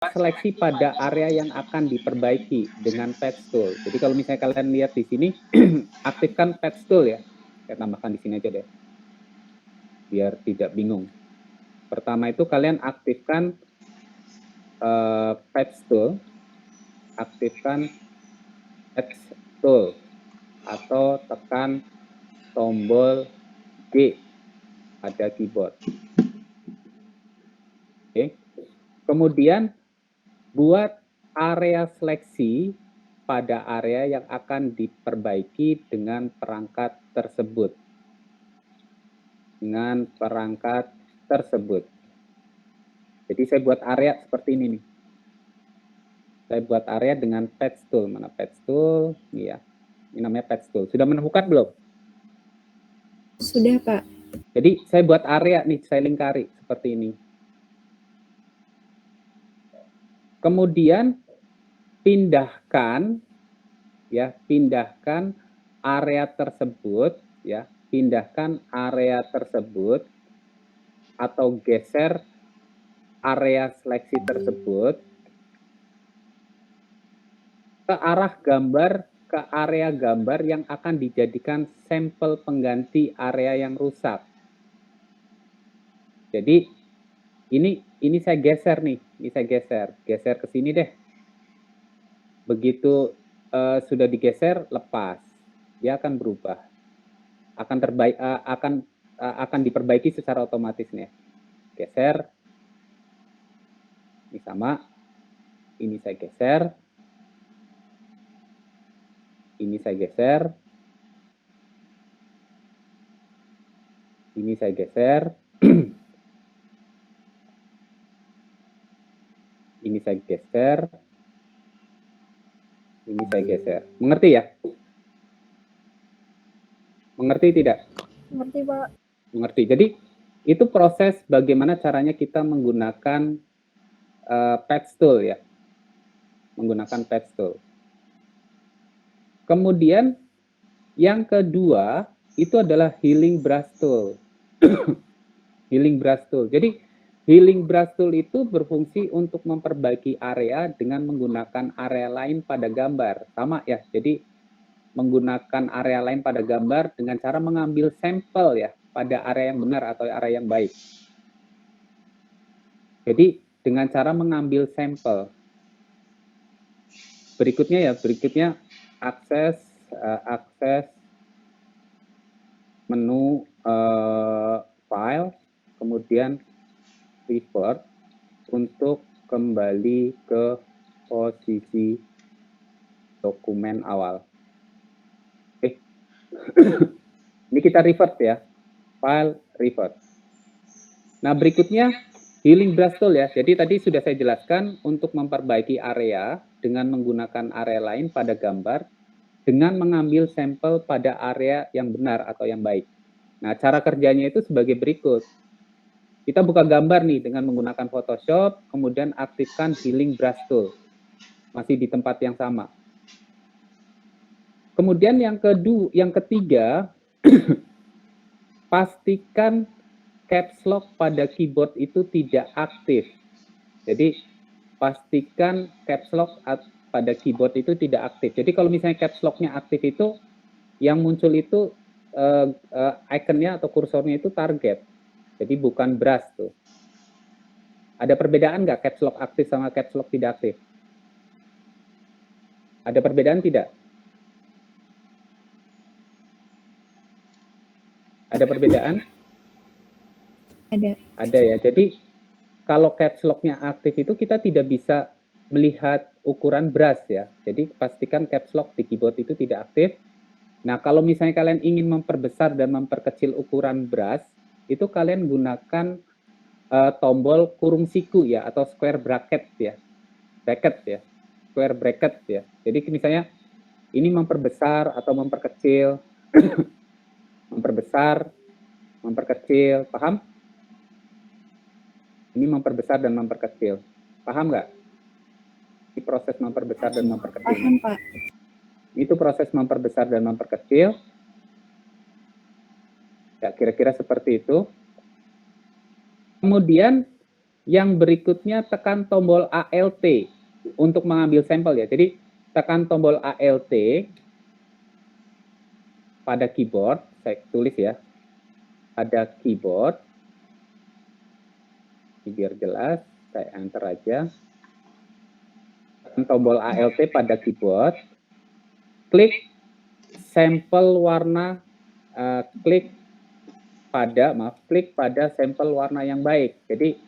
seleksi pada area yang akan diperbaiki dengan patch tool. Jadi kalau misalnya kalian lihat di sini, aktifkan patch tool ya. Saya tambahkan di sini aja deh, biar tidak bingung. Pertama itu kalian aktifkan patch tool, aktifkan patch tool, atau tekan tombol G pada keyboard. Oke. Kemudian buat area seleksi pada area yang akan diperbaiki dengan perangkat tersebut. Dengan perangkat tersebut. Jadi saya buat area seperti ini nih. Saya buat area dengan patch tool. Mana patch tool? Ini ya. Ini namanya patch tool. Sudah menemukan belum? Sudah, Pak. Jadi saya buat area nih, saya lingkari seperti ini. Kemudian pindahkan ya, pindahkan area tersebut ya, pindahkan area tersebut atau geser area seleksi tersebut ke arah gambar, ke area gambar yang akan dijadikan sampel pengganti area yang rusak. Jadi ini saya geser nih, ini saya geser ke sini deh. Begitu sudah digeser, lepas, dia akan berubah, akan diperbaiki secara otomatis nih. Geser, ini sama, ini saya geser, ini saya geser, ini saya geser, ini saya geser, ini saya geser. Mengerti ya? Mengerti tidak? Mengerti, Pak. Mengerti. Jadi itu proses bagaimana caranya kita menggunakan patch tool ya. Menggunakan patch tool. Kemudian yang kedua itu adalah healing brush tool. Healing brush tool. Jadi healing brush tool itu berfungsi untuk memperbaiki area dengan menggunakan area lain pada gambar. Sama ya. Jadi menggunakan area lain pada gambar dengan cara mengambil sampel ya pada area yang benar atau area yang baik. Jadi dengan cara mengambil sampel. Berikutnya akses menu file, kemudian revert untuk kembali ke posisi dokumen awal. Ini kita revert ya, file revert. Nah berikutnya healing brush tool ya. Jadi tadi sudah saya jelaskan untuk memperbaiki area dengan menggunakan area lain pada gambar dengan mengambil sampel pada area yang benar atau yang baik. Nah cara kerjanya itu sebagai berikut. Kita buka gambar nih dengan menggunakan Photoshop, kemudian aktifkan healing brush tool. Masih di tempat yang sama. Kemudian yang ketiga, pastikan caps lock pada keyboard itu tidak aktif. Jadi pastikan caps lock pada keyboard itu tidak aktif. Jadi kalau misalnya caps lock-nya aktif itu, yang muncul itu ikonnya atau kursornya itu target. Jadi bukan brush tuh. Ada perbedaan nggak caps lock aktif sama caps lock tidak aktif? Ada perbedaan tidak? Ada perbedaan? Ada. Ada ya. Jadi kalau caps lock-nya aktif itu kita tidak bisa melihat ukuran brush ya. Jadi pastikan caps lock di keyboard itu tidak aktif. Nah, kalau misalnya kalian ingin memperbesar dan memperkecil ukuran brush, itu kalian gunakan tombol kurung siku ya atau square bracket ya. Bracket ya. Square bracket ya. Jadi misalnya ini memperbesar atau memperkecil. Memperbesar, memperkecil, paham? Ini memperbesar dan memperkecil. Paham nggak? Ini proses memperbesar dan memperkecil. Paham, Pak. Itu proses memperbesar dan memperkecil. Ya, kira-kira seperti itu. Kemudian Yang berikutnya tekan tombol ALT untuk mengambil sampel ya. Jadi tekan tombol ALT pada keyboard, saya tulis ya, pada keyboard, biar jelas, saya enter aja. Tekan tombol ALT pada keyboard, klik sampel warna, klik pada sampel warna yang baik. Jadi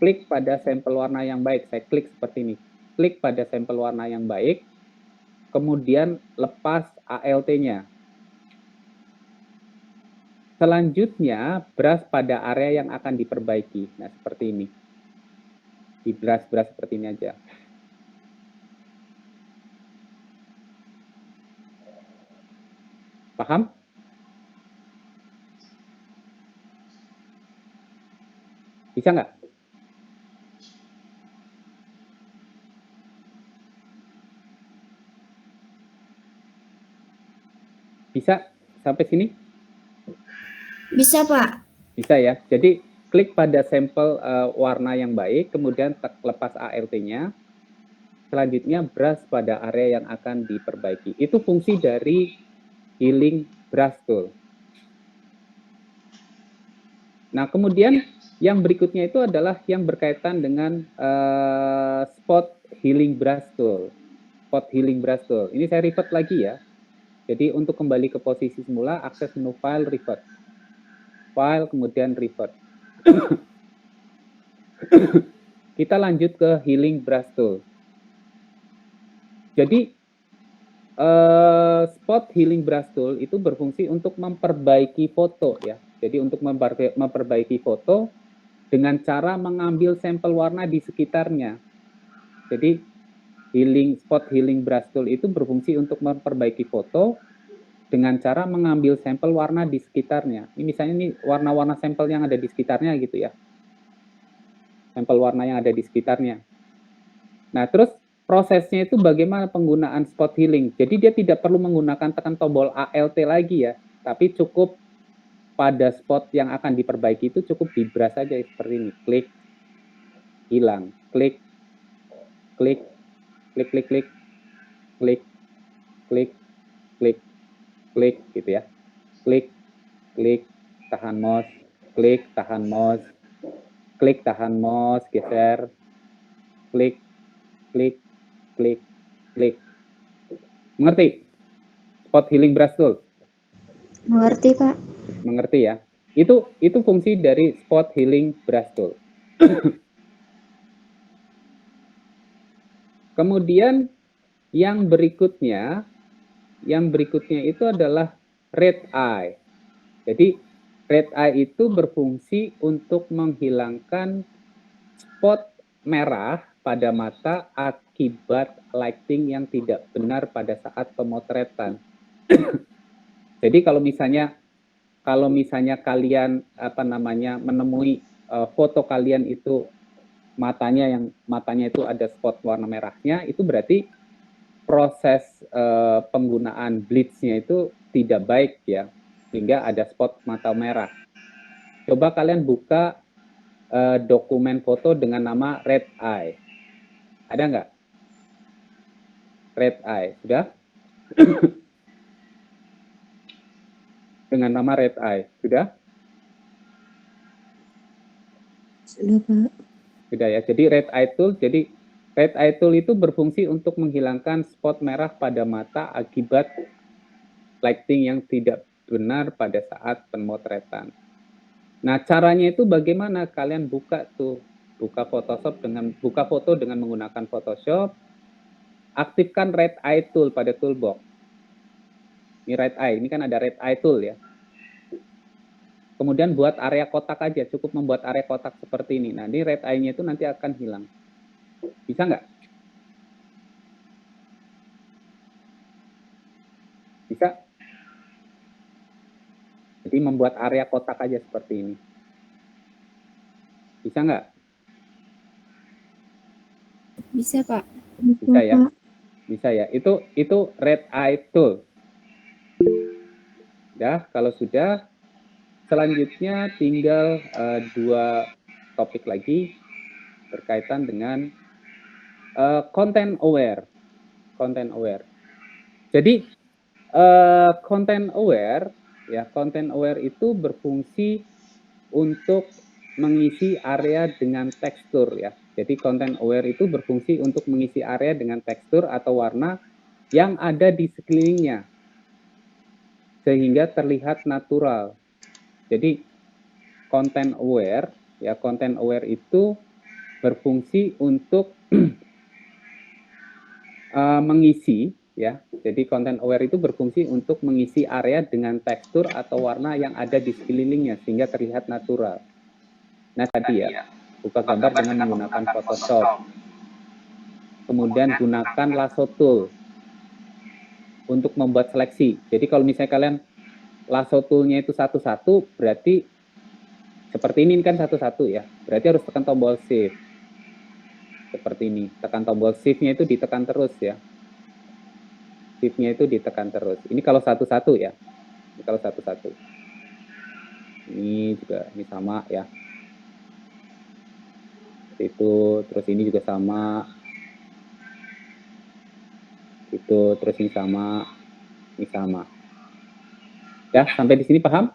klik pada sampel warna yang baik. Saya klik seperti ini. Klik pada sampel warna yang baik, kemudian lepas ALT-nya. Selanjutnya, brush pada area yang akan diperbaiki. Nah, seperti ini. Di brush-brush seperti ini aja. Paham? Bisa nggak? Bisa sampai sini? Bisa, Pak. Bisa ya. Jadi klik pada sampel warna yang baik, kemudian lepas ALT-nya. Selanjutnya brush pada area yang akan diperbaiki. Itu fungsi dari healing brush tool. Nah, kemudian yang berikutnya itu adalah yang berkaitan dengan spot healing brush tool. Spot healing brush tool. Ini saya revert lagi ya. Jadi untuk kembali ke posisi semula, akses menu file, revert. File, kemudian revert. Kita lanjut ke healing brush tool. Jadi spot healing brush tool itu berfungsi untuk memperbaiki foto ya. Jadi untuk memperbaiki foto dengan cara mengambil sampel warna di sekitarnya. Jadi spot healing brush tool itu berfungsi untuk memperbaiki foto dengan cara mengambil sampel warna di sekitarnya. Ini misalnya ini warna-warna sampel yang ada di sekitarnya gitu ya. Sampel warna yang ada di sekitarnya. Nah, terus prosesnya itu bagaimana penggunaan spot healing. Jadi dia tidak perlu menggunakan tekan tombol ALT lagi ya, tapi cukup pada spot yang akan diperbaiki itu cukup di brush saja seperti ini. Klik, hilang, klik, klik, klik, klik, klik, klik, klik, klik, klik gitu ya. Klik, klik, tahan mouse, klik, tahan mouse, klik, tahan mouse, geser, klik, klik, klik, klik. Mengerti? Spot healing brush tool. Mengerti, Pak. Mengerti ya? Itu fungsi dari spot healing brush tool. Kemudian yang berikutnya itu adalah red eye. Jadi red eye itu berfungsi untuk menghilangkan spot merah pada mata akibat lighting yang tidak benar pada saat pemotretan. Jadi kalau misalnya kalian menemui foto kalian itu matanya itu ada spot warna merahnya, itu berarti proses penggunaan bleach-nya itu tidak baik ya, sehingga ada spot mata merah. Coba kalian buka dokumen foto dengan nama red eye. Ada nggak? Red eye, sudah? Dengan nama red eye, sudah? Sudah, Pak. Sudah ya. Jadi red eye tool itu berfungsi untuk menghilangkan spot merah pada mata akibat lighting yang tidak benar pada saat pemotretan. Nah, caranya itu bagaimana? Kalian buka foto dengan menggunakan Photoshop, aktifkan red eye tool pada toolbox. Ini red eye, ini kan ada red eye tool ya. Kemudian buat area kotak aja, cukup membuat area kotak seperti ini. Nah, ini red eye-nya itu nanti akan hilang. Bisa nggak? Bisa? Jadi membuat area kotak aja seperti ini. Bisa nggak? Bisa, Pak. Bisa ya? Bisa ya. Itu red eye tool. Ya, kalau sudah, selanjutnya tinggal 2 topik lagi. berkaitan dengan content aware. Content aware. Jadi content aware ya, content aware itu berfungsi untuk mengisi area dengan tekstur ya. Jadi content aware itu berfungsi untuk mengisi area dengan tekstur atau warna yang ada di sekelilingnya sehingga terlihat natural. Jadi content aware ya, content aware itu berfungsi untuk mengisi ya. Jadi content aware itu berfungsi untuk mengisi area dengan tekstur atau warna yang ada di sekelilingnya sehingga terlihat natural. Nah tadi ya, buka gambar dengan menggunakan Photoshop. Kemudian gunakan lasso tool untuk membuat seleksi. Jadi kalau misalnya kalian lasso tool-nya itu satu-satu, berarti seperti ini kan satu-satu ya. Berarti harus tekan tombol shift. Seperti ini. Tekan tombol shift-nya itu ditekan terus ya. Shift-nya itu ditekan terus. Ini kalau satu-satu ya. Ini kalau satu-satu. Ini juga, ini sama ya. Itu, terus ini juga sama. Itu, terus ini sama. Ini sama. Ya, sampai di sini paham?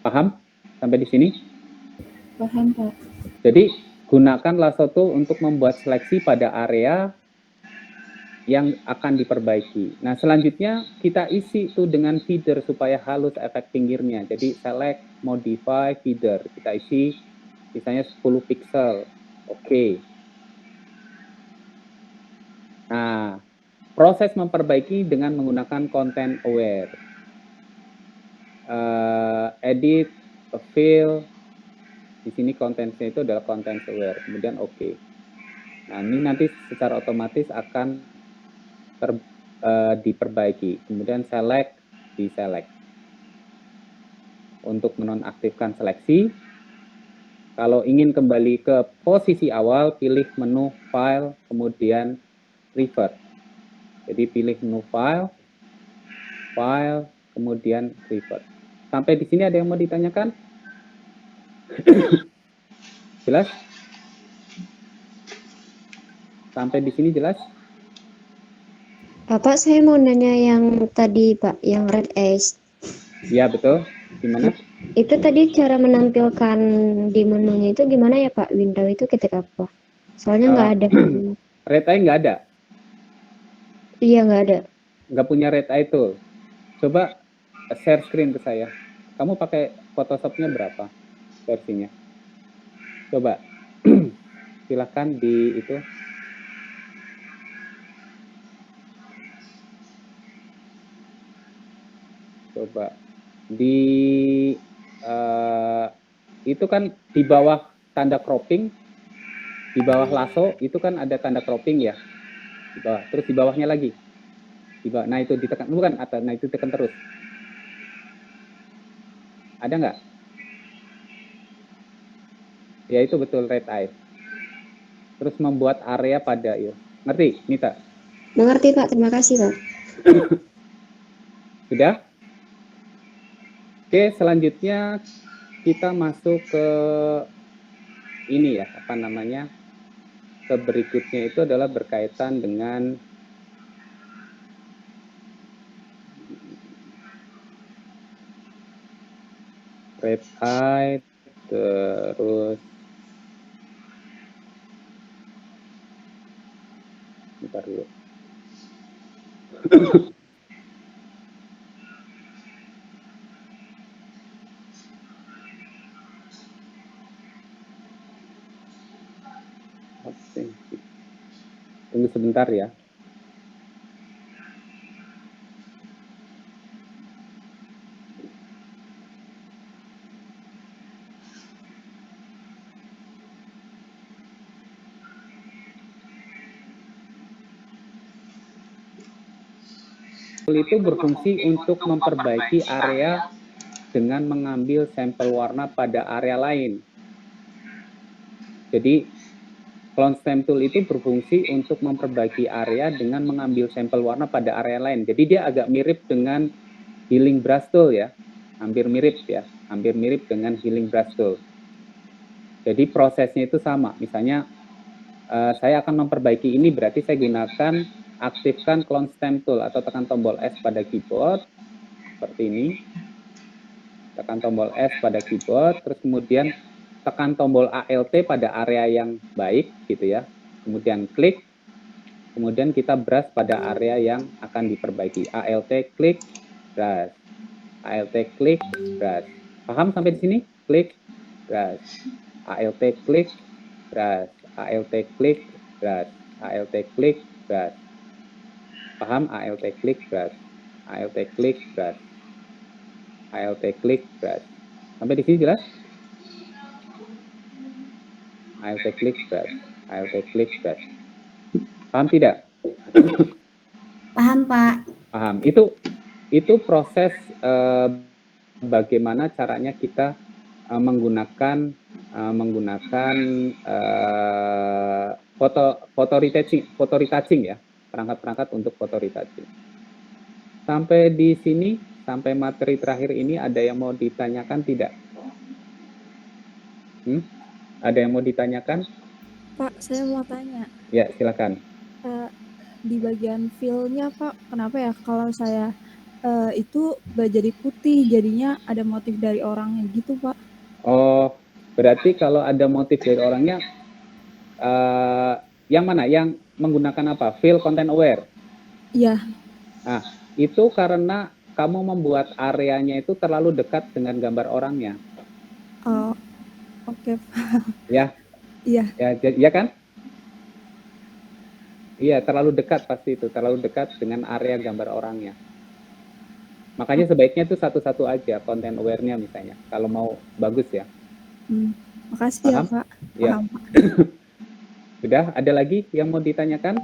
Paham? Sampai di sini? Paham, Pak. Jadi, gunakan lasso tool untuk membuat seleksi pada area yang akan diperbaiki. Nah, selanjutnya kita isi itu dengan feeder supaya halus efek pinggirnya. Jadi, select, modify, feeder. Kita isi misalnya 10 pixel. Oke. Nah, proses memperbaiki dengan menggunakan content aware. Edit, fill. Di sini kontennya itu adalah content aware. Kemudian oke. Nah, ini nanti secara otomatis akan diperbaiki. Kemudian select, di-select. Untuk menonaktifkan seleksi, kalau ingin kembali ke posisi awal, pilih menu File, kemudian Revert. Jadi pilih menu File, File, kemudian Revert. Sampai di sini ada yang mau ditanyakan? Jelas? Sampai di sini jelas? Pak, saya mau nanya yang tadi, Pak, yang red eyes. Ya, betul. Gimana? Itu tadi cara menampilkan di menunya itu gimana ya, Pak? Window itu ketik apa? Soalnya nggak ada. Red eye nggak ada? Iya, nggak ada. Nggak punya red eye tool. Coba share screen ke saya. Kamu pakai Photoshop-nya berapa versinya? Coba. Silahkan di itu. Coba. Di itu kan di bawah tanda cropping, di bawah lasso itu kan ada tanda cropping ya. Di bawah. Terus di bawahnya lagi. Di bawah. Nah itu ditekan, bukan atas, nah itu tekan terus. Ada nggak? Ya itu betul red eye. Terus membuat area pada itu. Ngerti, Nita? Mengerti, Pak. Terima kasih, Pak. Sudah? Oke, selanjutnya kita masuk ke ini ya, apa namanya? Ke berikutnya itu adalah berkaitan dengan red eye, terus bentar dulu. Tunggu sebentar ya. Itu berfungsi untuk memperbaiki area dengan mengambil sampel warna pada area lain. Jadi clone stamp tool itu berfungsi untuk memperbaiki area dengan mengambil sampel warna pada area lain. Jadi dia agak mirip dengan healing brush tool ya. Hampir mirip ya. Hampir mirip dengan healing brush tool. Jadi prosesnya itu sama. Misalnya saya akan memperbaiki ini, berarti saya gunakan aktifkan clone stamp tool atau tekan tombol S pada keyboard seperti ini. Tekan tombol S pada keyboard, terus kemudian tekan tombol ALT pada area yang baik gitu ya. Kemudian klik, kemudian kita brush pada area yang akan diperbaiki. ALT klik, brush. ALT klik, brush. Paham sampai di sini? Klik, brush. ALT klik, brush. ALT klik, brush. ALT klik, brush. Paham? ALT klik, brush. ALT klik, brush. ALT klik, brush. Sampai di sini jelas? ALT klik, brush. ALT klik, brush. Paham tidak? Paham, Pak. Paham. Itu proses bagaimana caranya kita menggunakan foto retouching ya, perangkat-perangkat untuk foto retouching. Sampai di sini, sampai materi terakhir ini ada yang mau ditanyakan tidak? Ada yang mau ditanyakan? Pak, saya mau tanya. Ya, silakan. Di bagian fill-nya, Pak, kenapa ya kalau saya itu gak jadi putih, jadinya ada motif dari orangnya gitu, Pak? Oh, berarti kalau ada motif dari orangnya, yang mana? Yang menggunakan apa? Fill content aware? Iya. Nah, itu karena kamu membuat areanya itu terlalu dekat dengan gambar orangnya. Oh, oke, Pak. Ya? Iya. Ya kan? Iya, terlalu dekat pasti itu. Terlalu dekat dengan area gambar orangnya. Makanya sebaiknya itu satu-satu aja, content aware-nya misalnya. Kalau mau bagus ya. Makasih Paham? ya, Pak. Ya. Paham, Pak. Sudah, ada lagi yang mau ditanyakan?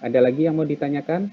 Ada lagi yang mau ditanyakan?